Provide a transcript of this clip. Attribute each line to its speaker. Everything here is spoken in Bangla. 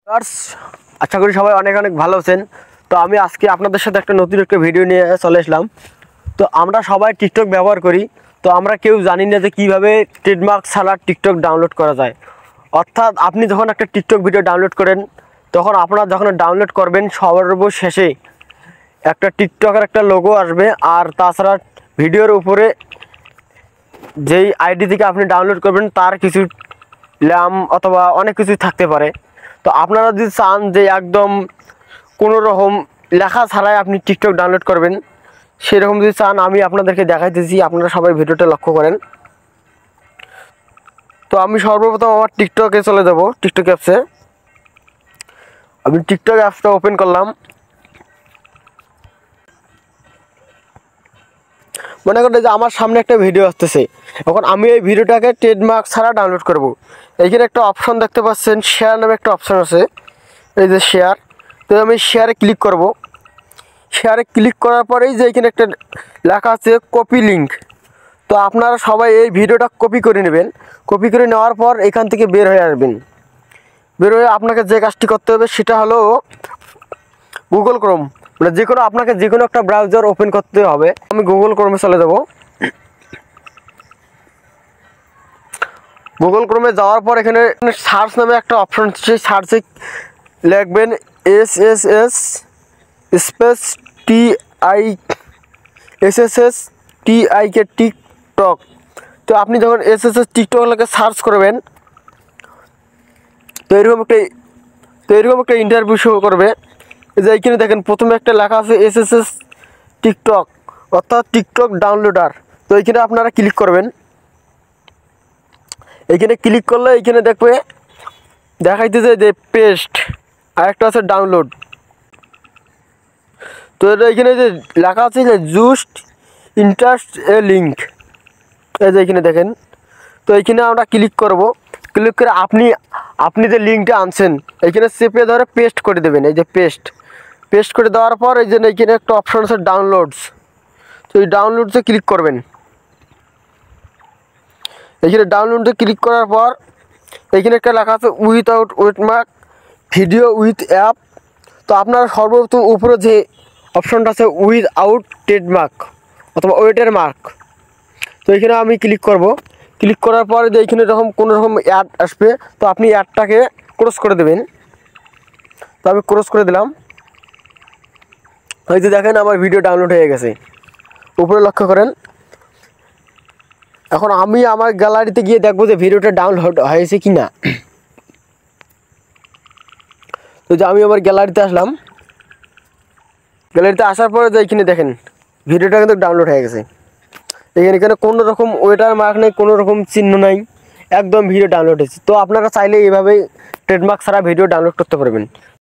Speaker 1: ভিউয়ার্স, আশা করি সবাই অনেক অনেক ভালো আছেন। তো আমি আজকে আপনাদের সাথে একটা নতুন একটা ভিডিও নিয়ে চলে আসলাম। তো আমরা সবাই টিকটক ব্যবহার করি, তো আমরা কেউ জানি না যে কীভাবে ট্রেডমার্ক ছাড়া টিকটক ডাউনলোড করা যায়। অর্থাৎ আপনি যখন একটা টিকটক ভিডিও ডাউনলোড করেন, তখন আপনারা যখন ডাউনলোড করবেন সর্বশেষে একটা টিকটকের একটা লোগো আসবে, আর তাছাড়া ভিডিওর উপরে যেই আইডি থেকে আপনি ডাউনলোড করবেন তার কিছু ল্যাম অথবা অনেক কিছুই থাকতে পারে। তো আপনারা যদি চান যে একদম কোনো রকম লেখা ছাড়াই আপনি টিকটক ডাউনলোড করবেন, সেরকম যদি চান আমি আপনাদেরকে দেখাইতেছি, আপনারা সবাই ভিডিওটা লক্ষ্য করেন। তো আমি সর্বপ্রথম আমার টিকটকে চলে যাব। টিকটক অ্যাপসে আমি টিকটক অ্যাপসটা ওপেন করলাম। মনে করেন যে আমার সামনে একটা ভিডিও আসতেছে, এখন আমি এই ভিডিওটাকে ট্রেডমার্ক ছাড়া ডাউনলোড করব। এইখানে একটা অপশন দেখতে পাচ্ছেন, শেয়ার নামে একটা অপশন আছে, এই যে শেয়ার। তো আমি শেয়ারে ক্লিক করব। শেয়ারে ক্লিক করার পরেই যে এখানে একটা লেখা আছে কপি লিঙ্ক। তো আপনারা সবাই এই ভিডিওটা কপি করে নেবেন। কপি করে নেওয়ার পর এখান থেকে বের হয়ে আসবেন। বের হয়ে আপনাকে যে কাজটি করতে হবে সেটা হলো গুগল ক্রোম, মানে যে কোনো আপনাকে যে কোনো একটা ব্রাউজার ওপেন করতে হবে। আমি গুগল ক্রোমে চলে যাব। গুগল ক্রোমে যাওয়ার পর এখানে সার্চ নামে একটা অপশন, সেই সার্চে লিখবেন SSS স্পেস TISSS টিকটক। তো আপনি যখন SSS টিকটক লেখে সার্চ করবেন, তো এরকম একটা ইন্টারভিউ শো করবে। যে এইখানে দেখেন প্রথমে একটা লেখা আছে SSS টিকটক, অর্থাৎ টিকটক ডাউনলোডার। তো এইখানে আপনারা ক্লিক করবেন। এইখানে ক্লিক করলে এইখানে দেখাইতেছে যে পেস্ট, আর একটা আছে ডাউনলোড। তো এটা এইখানে যে লেখা আছে যে জুস্ট ইন্টারেস্ট এ লিঙ্ক, এই যে এইখানে দেখেন। তো এইখানে আমরা ক্লিক করব। ক্লিক করে আপনি যে লিঙ্কটা আনছেন এইখানে চেপে ধরে পেস্ট করে দেবেন। এই যে পেস্ট করে দেওয়ার পর এই যে এইখানে একটা অপশন আছে ডাউনলোডস। তো এই ডাউনলোডসে ক্লিক করবেন। এইখানে ডাউনলোডে ক্লিক করার পর এইখানে একটা লেখা আছে উইথআউট ওয়েটমার্ক ভিডিও উইথ অ্যাপ। তো আপনার সর্বপ্রথম উপরে যে অপশনটা আছে উইথআউট ট্রেডমার্ক অথবা ওয়েটের মার্ক, তো এখানে আমি ক্লিক করব। ক্লিক করার পরে যে এইখানে কোনো রকম অ্যাড আসবে, তো আপনি অ্যাডটাকে ক্রস করে দেবেন। তো আমি ক্রস করে দিলাম। এই যে দেখেন আমার ভিডিও ডাউনলোড হয়ে গেছে, উপরে লক্ষ্য করেন। এখন আমি আমার গ্যালারিতে গিয়ে দেখবো যে ভিডিওটা ডাউনলোড হয়েছে কি না। তো যে আমি আমার গ্যালারিতে আসলাম। গ্যালারিতে আসার পরে যে এইখানে দেখেন ভিডিওটা কিন্তু ডাউনলোড হয়ে গেছে। এখানে কোনো রকম ওয়েটার মার্ক নেই, কোনো রকম চিহ্ন নাই, একদম ভিডিও ডাউনলোড হয়েছে। তো আপনারা চাইলে এইভাবেই ট্রেডমার্ক ছাড়া ভিডিও ডাউনলোড করতে পারবেন।